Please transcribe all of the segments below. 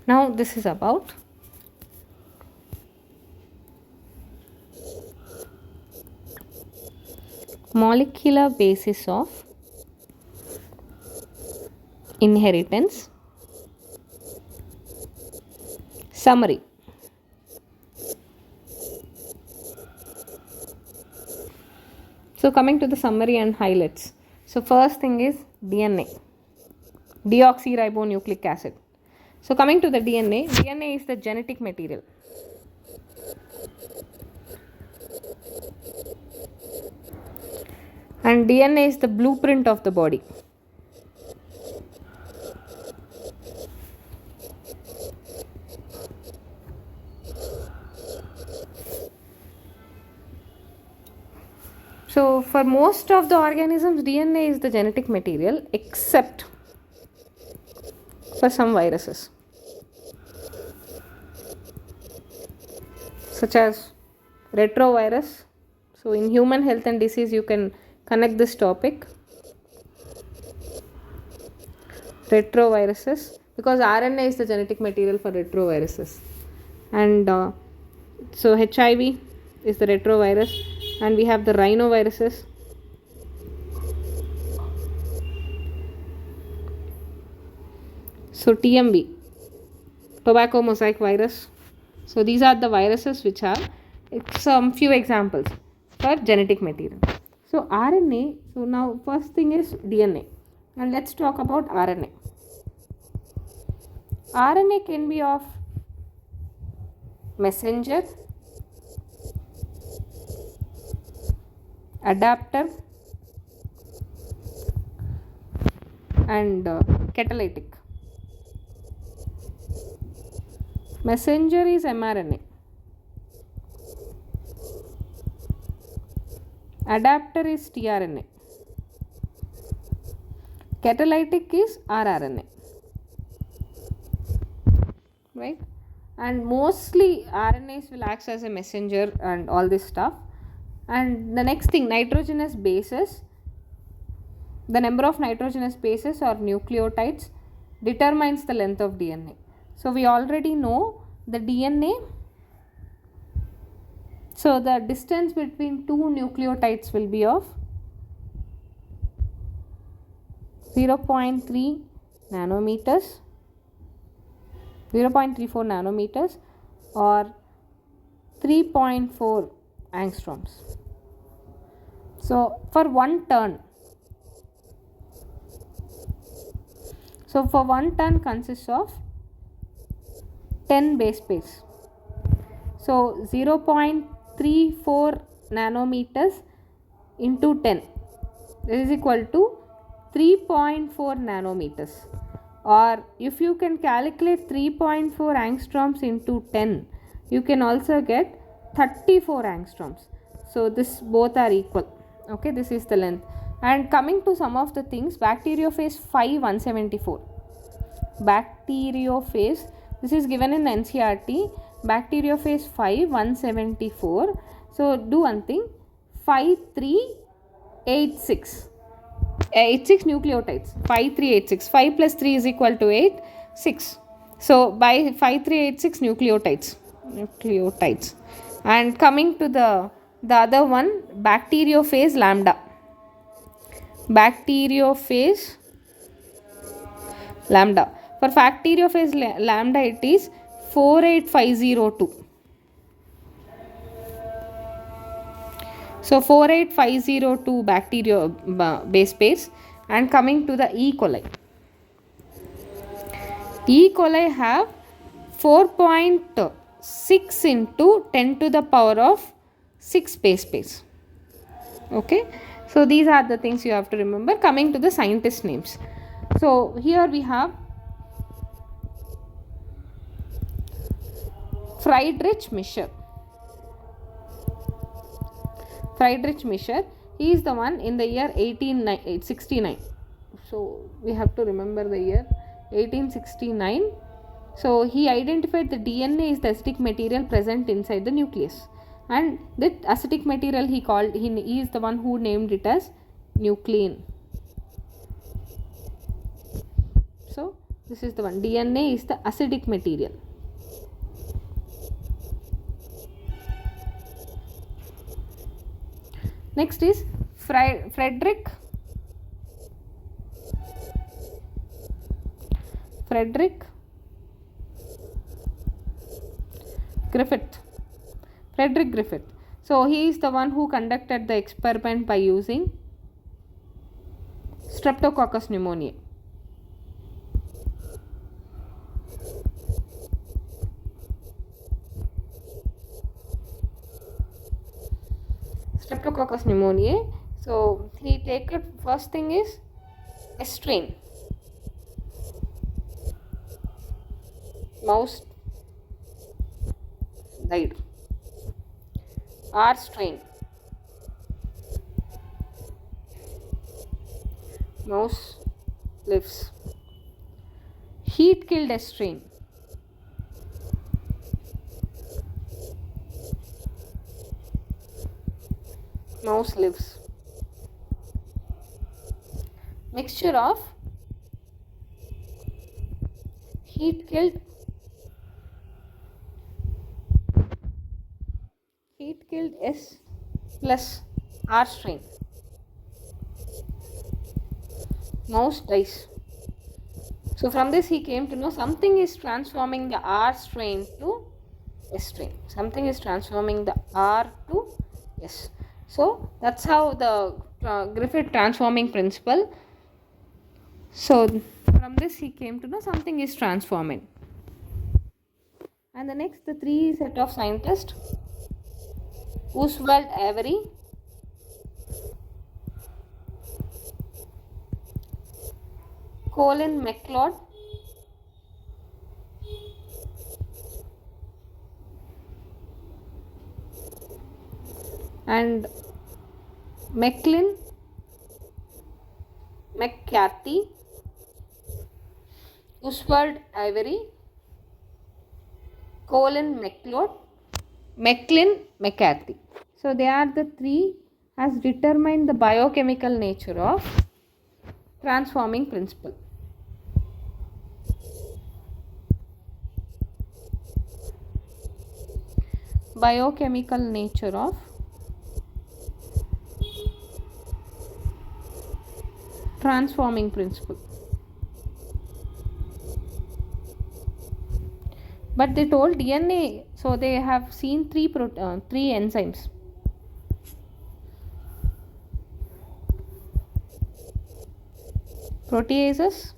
Now this is about molecular basis of inheritance. Summary. So coming to the summary and highlights. So first thing is DNA, deoxyribonucleic acid. So coming to the DNA is the genetic material. And DNA is the blueprint of the body. So for most of the organisms, DNA is the genetic material except for some viruses, such as retrovirus. So in human health and disease, you can connect this topic. Retroviruses, because RNA is the genetic material for retroviruses. And so HIV is the retrovirus, and we have the rhinoviruses. So TMV, tobacco mosaic virus. So these are the viruses which are some few examples for genetic material. So RNA, so now first thing is DNA, and let's talk about RNA. RNA can be of messenger, adapter, and catalytic. Messenger is mRNA. Adapter is tRNA. Catalytic is rRNA. Right? And mostly RNAs will act as a messenger and all this stuff. And the next thing, nitrogenous bases. The number of nitrogenous bases or nucleotides determines the length of DNA. So we already know the DNA. So the distance between two nucleotides will be of 0.3 nanometers, 0.34 nanometers or 3.4 angstroms. So for one turn, so for one turn consists of 10 base pairs. So 0.34 nanometers into 10, this is equal to 3.4 nanometers. Or if you can calculate 3.4 angstroms into 10, you can also get 34 angstroms. So this both are equal. Okay, this is the length. And coming to some of the things, bacteriophage 5 174. Bacteriophage, this is given in NCERT. Bacteriophage 5 174. So do one thing, 5386. 86 nucleotides, 5386. 5 plus 3 is equal to 8, 6. So by 5386 nucleotides. And coming to the other one, bacteriophage lambda. Bacteriophage lambda. For bacteriophage lambda, it is 48502. So 48502 bacteria base pairs. And coming to the E. coli. E. coli have 4.6 into 10 to the power of 6 base pairs. Okay. So these are the things you have to remember. Coming to the scientist names. So here we have Friedrich Mischer. Friedrich Mischer, he is the one in the year 1869. So we have to remember the year 1869. So he identified the DNA is the acidic material present inside the nucleus, and that acidic material he is the one who named it as nuclein. So This is the one. DNA is the acidic material. Next is Frederick Griffith. Frederick Griffith. So he is the one who conducted the experiment by using Streptococcus pneumoniae. Streptococcus pneumoniae. So he taken, first thing is a strain. Mouse died. R strain. Mouse lives. Heat killed a strain. Mouse lives. Mixture of heat killed S plus R strain. Mouse dies. So from this he came to know something is transforming the R strain to S strain. Something is transforming the R to S. So that's how the Griffith transforming principle. So from this he came to know something is transforming. And the next, the three set of scientists, Oswald Avery, Colin MacLeod, and McCarthy, Oswald Avery, Colin MacLeod, McCarthy. So they are the three has determined the biochemical nature of transforming principle. Biochemical nature of transforming principle. But they told DNA, so they have seen three enzymes. Proteases,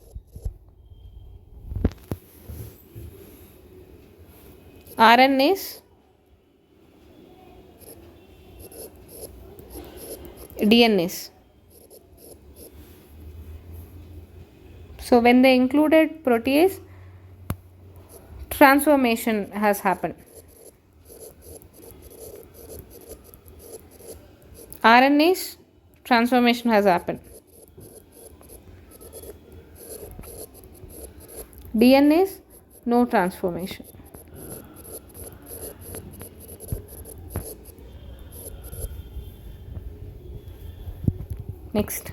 RNAs, DNAs. So when they included protease, transformation has happened. RNAs, transformation has happened. DNAs, no transformation. Next,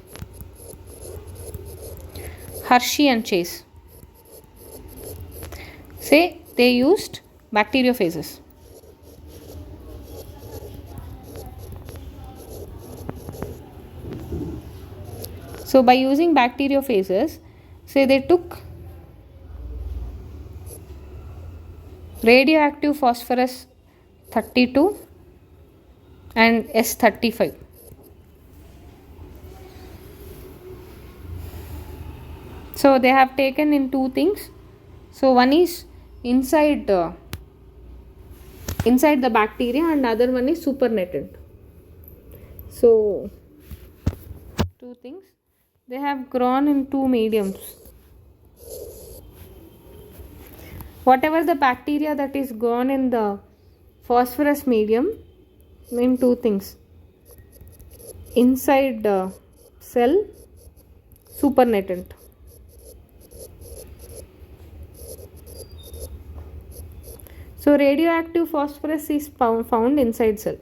Hershey and Chase say they used bacteriophages. So by using bacteriophages, say they took radioactive phosphorus 32 and S35. So they have taken in two things. So one is inside the bacteria and other one is supernatant. So two things. They have grown in two mediums. Whatever the bacteria that is grown in the phosphorus medium, mean two things. Inside the cell, supernatant. So radioactive phosphorus is found inside cell.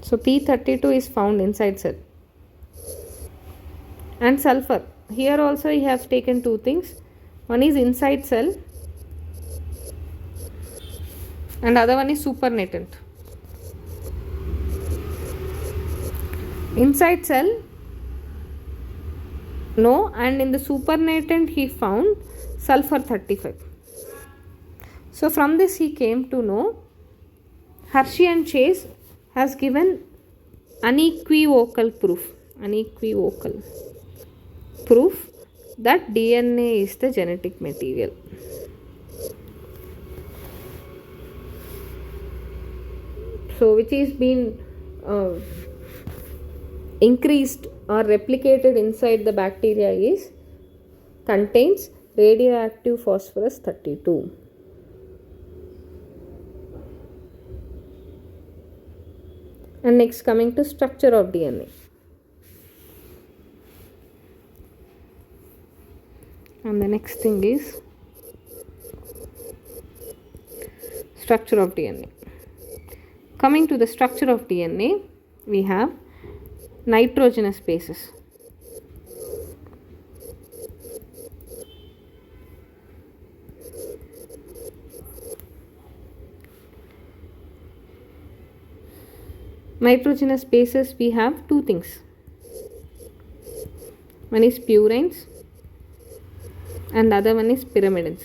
So P32 is found inside cell. And sulfur. Here also you have taken two things. One is inside cell and other one is supernatant. Inside cell, no, and in the supernatant he found sulfur 35. So from this he came to know Hershey and Chase has given unequivocal proof that DNA is the genetic material. So which is been increased or replicated inside the bacteria is contains radioactive phosphorus 32. And next, coming to structure of DNA. And the next thing is structure of DNA. Coming to the structure of DNA, we have nitrogenous bases. Nitrogenous bases, we have two things. One is purines and other one is pyrimidines.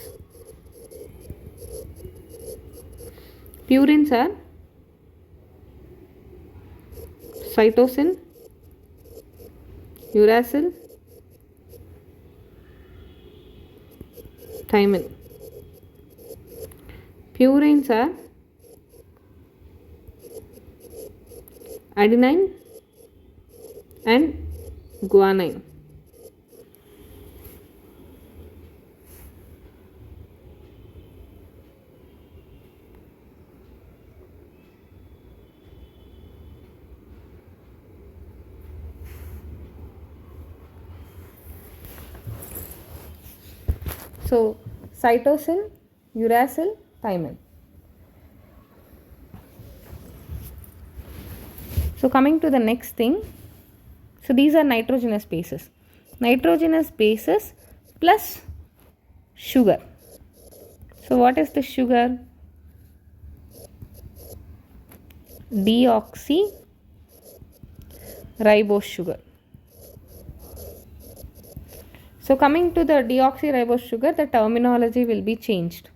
Purines are cytosine, uracil, thymine. Purines are adenine and guanine. So cytosine, uracil, thymine. So coming to the next thing, so these are nitrogenous bases. Nitrogenous bases plus sugar. So what is the sugar? Deoxyribose sugar. So coming to the deoxyribose sugar, the terminology will be changed.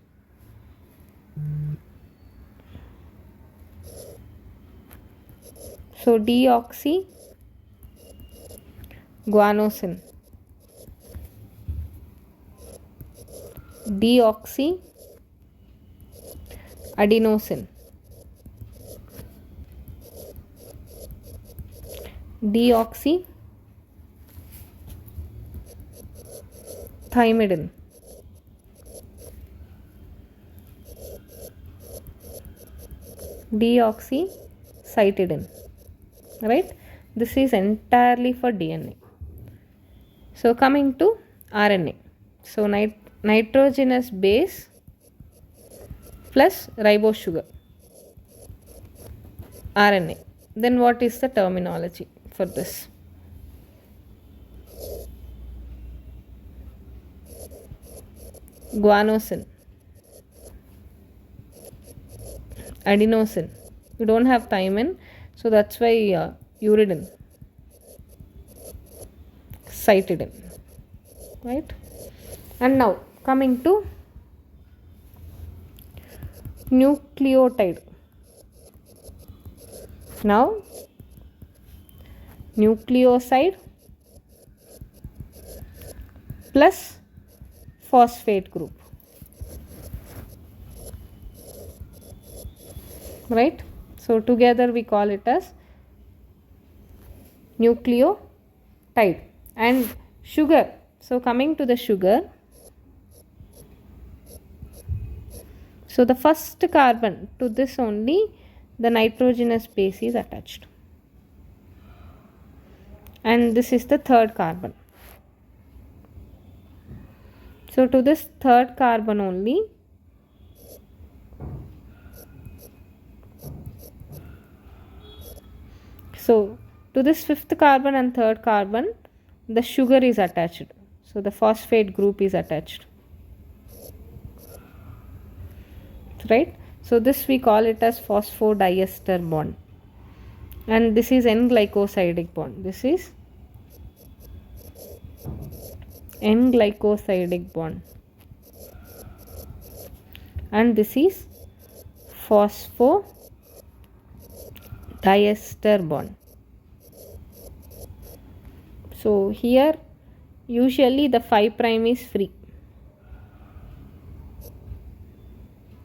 So deoxyguanosine, deoxyadenosine, deoxythymidine, deoxycytidine. Right? This is entirely for DNA. So coming to RNA. So nitrogenous base plus ribose sugar. RNA. Then what is the terminology for this? Guanosine, adenosine. You don't have thymine, so that's why uridine, cytidine, right? And now coming to nucleotide. Now nucleoside plus phosphate group, right? So together we call it as nucleotide. And sugar, so coming to the sugar, so the first carbon to this only the nitrogenous base is attached, and this is the third carbon. So to this third carbon only so to this fifth carbon and third carbon the sugar is attached, so the phosphate group is attached. right? So this we call it as phosphodiester bond, and this is N-glycosidic bond. This is N-glycosidic bond, and this is phosphodiester bond. So here usually the 5 prime is free,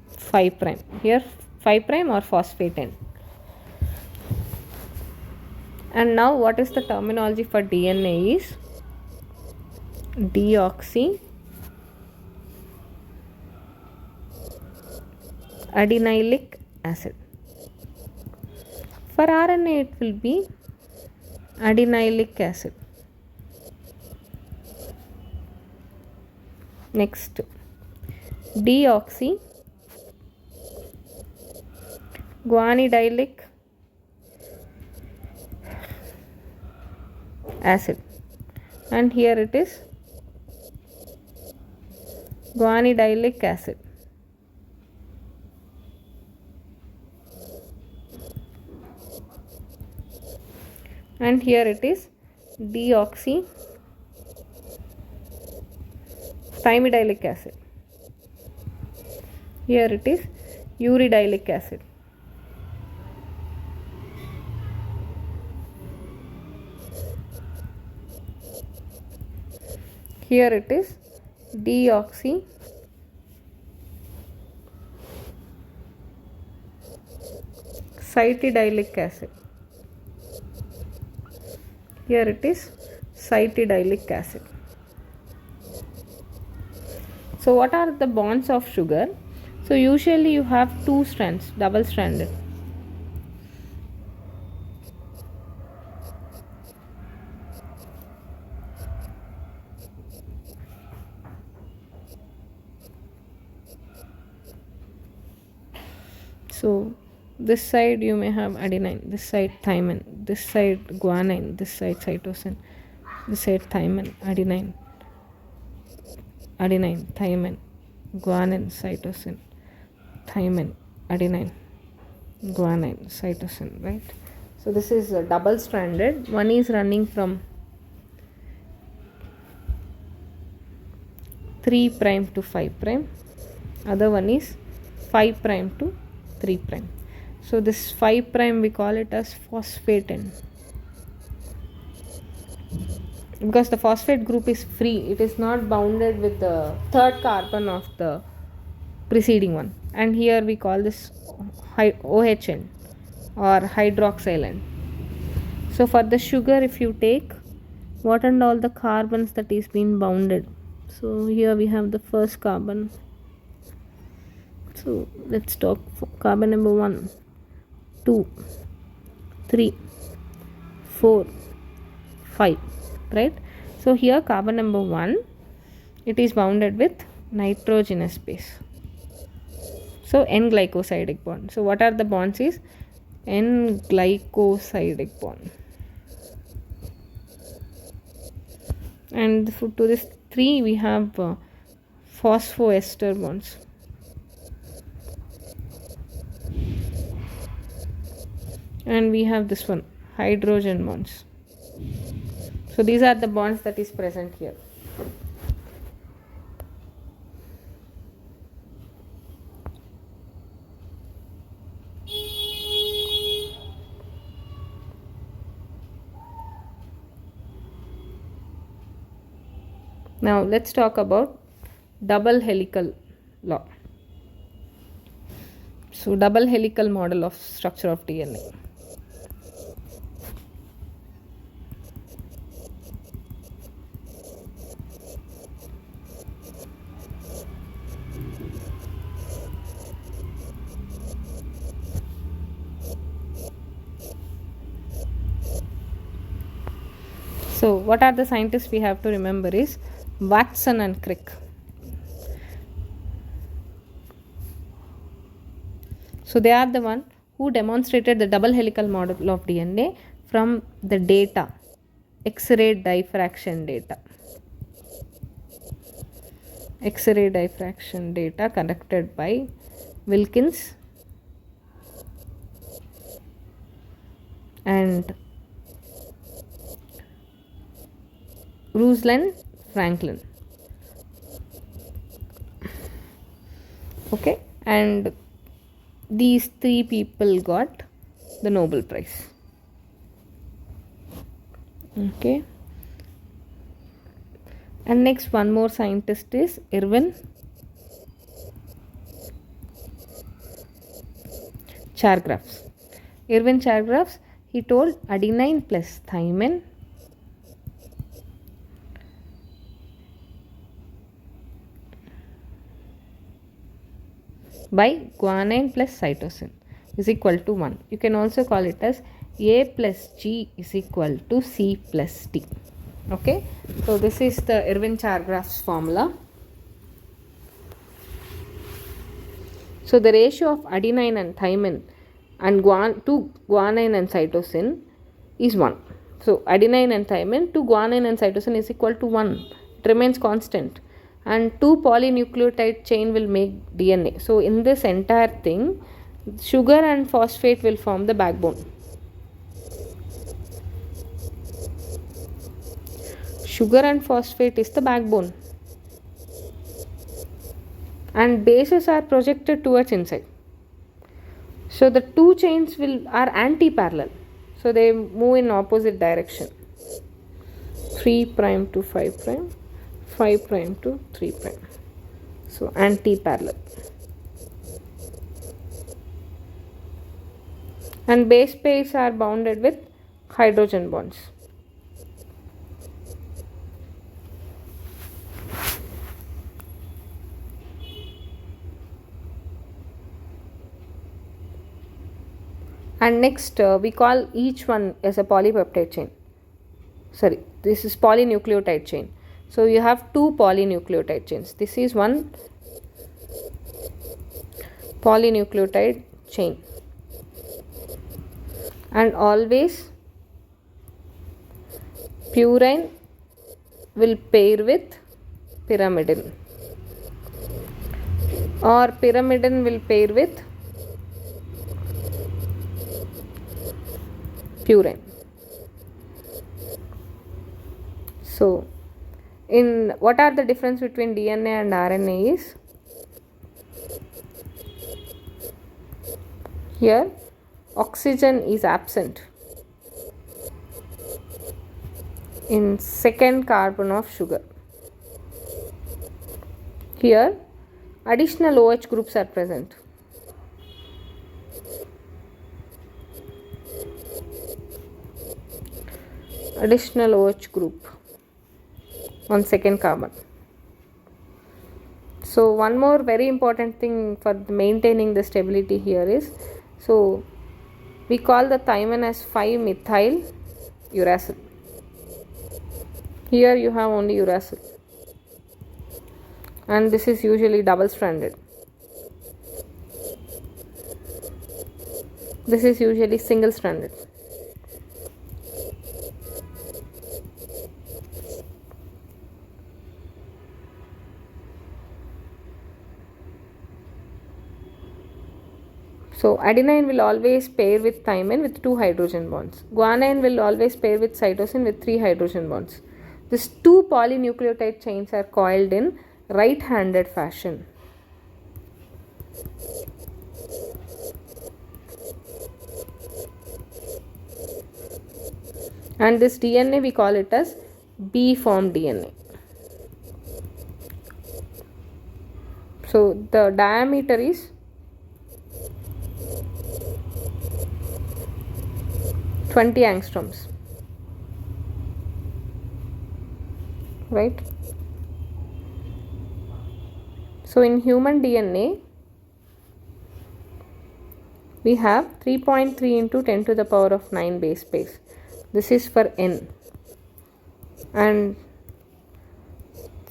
5 prime here, 5 prime or phosphate end. And now what is the terminology for DNA is deoxy adenylic acid. For RNA it will be adenylic acid. Next, deoxy guanidylic acid, and here it is guanidylic acid. And here it is deoxy thymidyllic acid. Here it is uridylic acid. Here it is deoxy cytidylic acid. Here it is cytidylic acid. So what are the bonds of sugar? So usually you have 2 strands, double stranded. So this side you may have adenine, this side thymine, this side guanine, this side cytosine, this side thymine, adenine, thymine, guanine, cytosine, thymine, adenine, guanine, cytosine, right? So this is a double stranded. One is running from 3 prime to 5 prime, other one is 5 prime to 3 prime. So this 5 prime we call it as phosphate end, because the phosphate group is free, it is not bounded with the third carbon of the preceding one, and here we call this OH end or hydroxyl end. So for the sugar, if you take what and all the carbons that is been bounded, so here we have the first carbon. So let's talk carbon number 1, 2, 3, 4, 5, right? So here carbon number 1, it is bounded with nitrogenous base. So N-glycosidic bond. So what are the bonds is N-glycosidic bond. And to this 3 we have phosphoester bonds. And we have this one, hydrogen bonds. So these are the bonds that is present here. Now let's talk about double helical law. So double helical model of structure of DNA. So what are the scientists we have to remember is Watson and Crick. So they are the one who demonstrated the double helical model of DNA from the data, X-ray diffraction data. X-ray diffraction data conducted by Wilkins and Rosalind Franklin. Okay, and these three people got the Nobel Prize. Okay, and next one more scientist is Irwin Chargaffs. Irwin Chargaffs, he told adenine plus thymine by guanine plus cytosine is equal to 1. You can also call it as A plus G is equal to C plus T. Okay, so this is the Irwin Chargaff's formula. So the ratio of adenine and thymine and to guanine and cytosine is 1. So adenine and thymine to guanine and cytosine is equal to 1. It remains constant. And 2 polynucleotide chain will make DNA. So in this entire thing, sugar and phosphate will form the backbone. Sugar and phosphate is the backbone. And bases are projected towards inside. So the two chains are anti-parallel. So they move in opposite direction. 3 prime to 5 prime, 5 prime to 3 prime. So anti-parallel. And base pairs are bounded with hydrogen bonds. And next we call each one as a polypeptide chain. Sorry, this is polynucleotide chain. So you have 2 polynucleotide chains. This is one polynucleotide chain. And always purine will pair with pyrimidine, or pyrimidine will pair with purine. So in what are the difference between DNA and RNA is, here oxygen is absent in second carbon of sugar. Here additional OH groups are present. Additional OH group on second carbon. So one more very important thing for maintaining the stability here is, so we call the thymine as 5-methyl uracil. Here you have only uracil, and this is usually double stranded. This is usually single stranded. So adenine will always pair with thymine with 2 hydrogen bonds. Guanine will always pair with cytosine with 3 hydrogen bonds. These 2 polynucleotide chains are coiled in right-handed fashion. And this DNA we call it as B-form DNA. So the diameter is 20 angstroms, right? So in human DNA we have 3.3 into 10 to the power of 9 base pairs. This is for N, and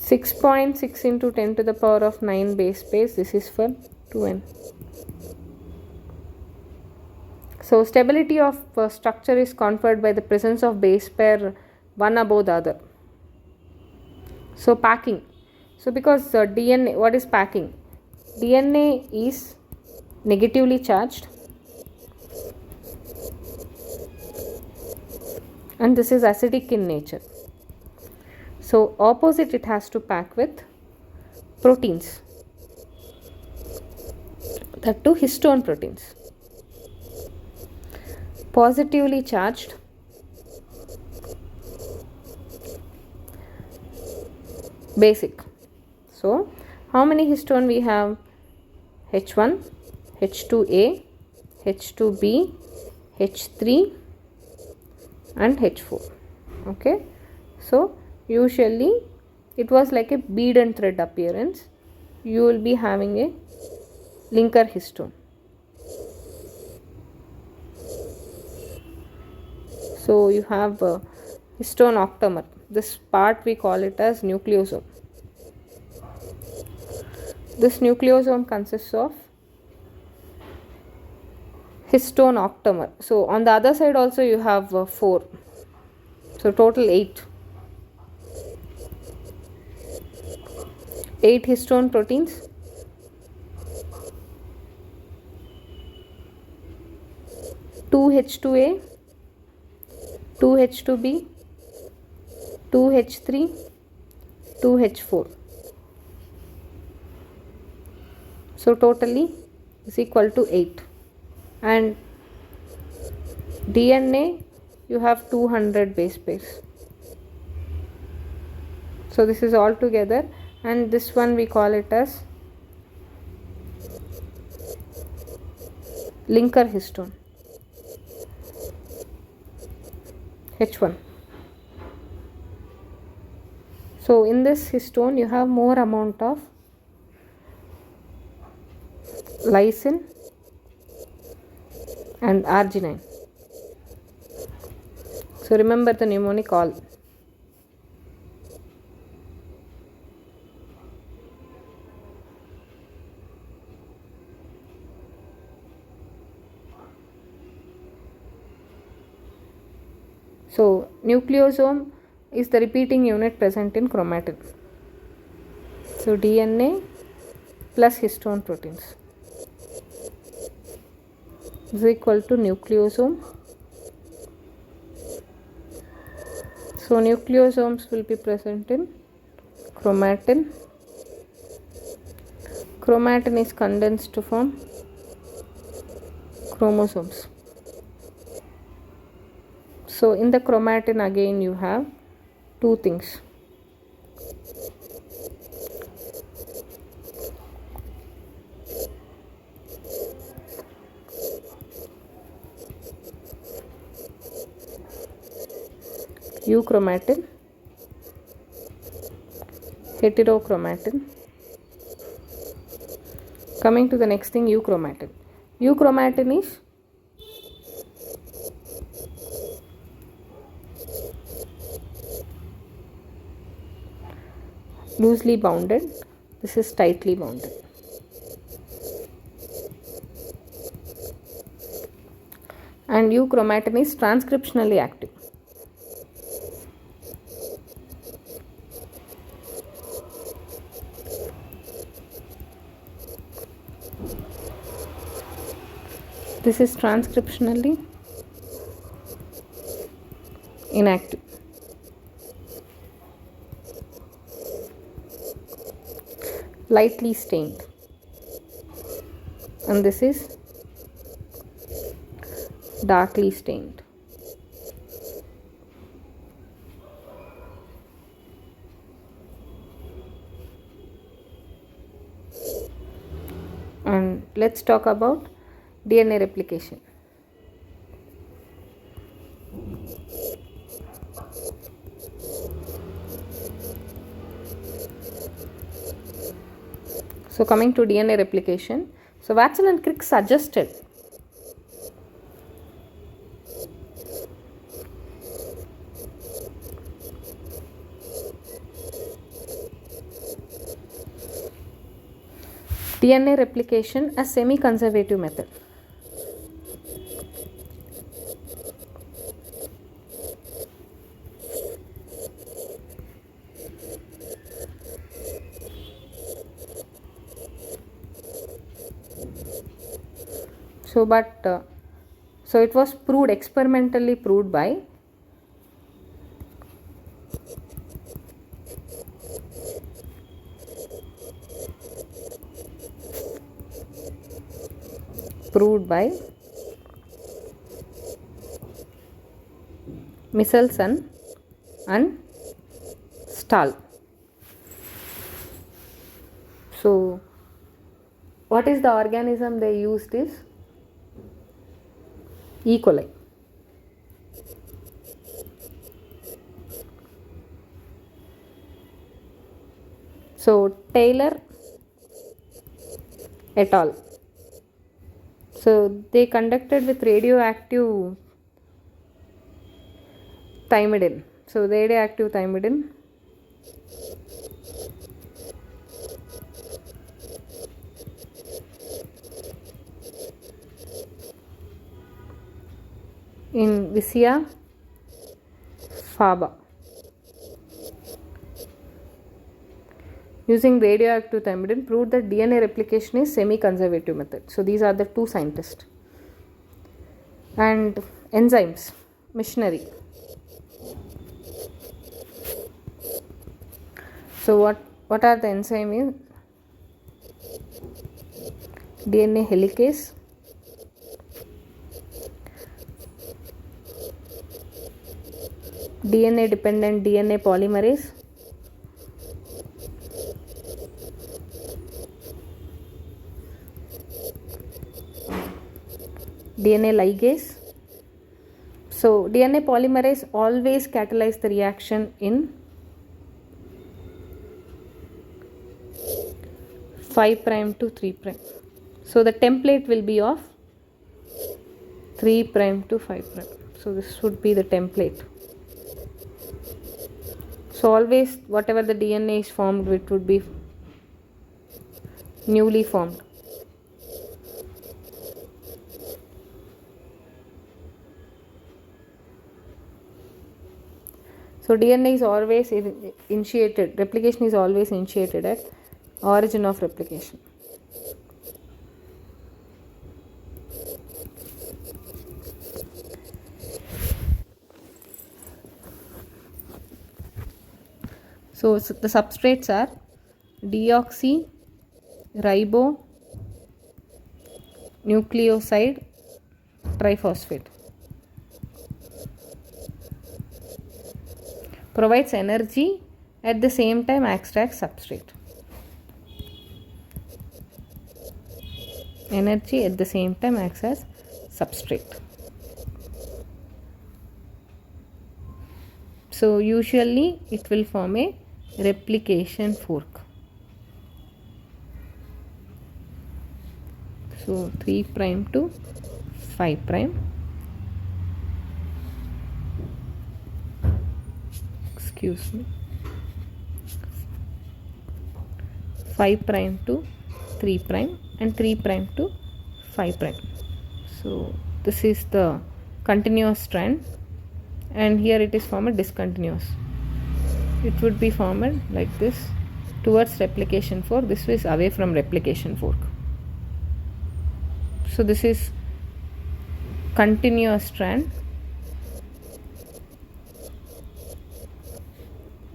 6.6 into 10 to the power of 9 base pairs. This is for 2N. So stability of structure is conferred by the presence of base pair one above the other. So packing. So because DNA, what is packing? DNA is negatively charged, and this is acidic in nature. So opposite it has to pack with proteins, that too histone proteins. Positively charged, basic. So how many histone we have? H1, H2A, H2B, H3 and H4. Okay, so usually it was like a bead and thread appearance. You will be having a linker histone. So you have histone octamer. This part we call it as nucleosome. This nucleosome consists of histone octamer. So on the other side also you have 4. So total 8. 8 histone proteins. 2 H2A, 2 H2B, 2 H3, 2 H4. So totally is equal to 8. And DNA, you have 200 base pairs. So this is all together, and this one we call it as linker histone, H1. So in this histone you have more amount of lysine and arginine. So remember the mnemonic all. So nucleosome is the repeating unit present in chromatin. So DNA plus histone proteins is equal to nucleosome. So nucleosomes will be present in chromatin. Chromatin is condensed to form chromosomes. So in the chromatin again you have 2 things. Euchromatin, heterochromatin. Coming to the next thing, euchromatin. Euchromatin is loosely bounded, this is tightly bounded. And euchromatin is transcriptionally active. This is transcriptionally inactive. Lightly stained. And this is darkly stained. And let's talk about DNA replication. So coming to DNA replication, so Watson and Crick suggested DNA replication as semi-conservative method. So it was proved, experimentally proved by Michelson and Stahl. So what is the organism they used is E. coli. So Taylor et al. So they conducted with radioactive thymidine. So radioactive thymidine in Vicia faba. Using radioactive thymidine proved that DNA replication is semi-conservative method. So these are the two scientists. And enzymes, machinery. So what are the enzymes? DNA helicase, DNA dependent DNA polymerase, DNA ligase. So DNA polymerase always catalyze the reaction in 5' to 3'. So the template will be of 3' to 5'. So this would be the template. So always whatever the DNA is formed, it would be newly formed. So DNA is always initiated, replication is always initiated at origin of replication. So the substrates are deoxy ribo nucleoside triphosphate. Provides energy, at the same time acts as substrate. Energy at the same time acts as substrate. So usually it will form a replication fork. So 3' to 5'. Excuse me. 5' to 3' and 3' to 5'. So this is the continuous strand, and here it is formed discontinuous. It would be formed like this towards replication fork. This is away from replication fork. So this is continuous strand.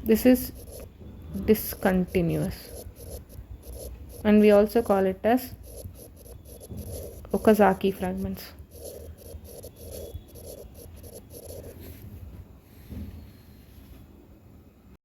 This is discontinuous, and we also call it as Okazaki fragments.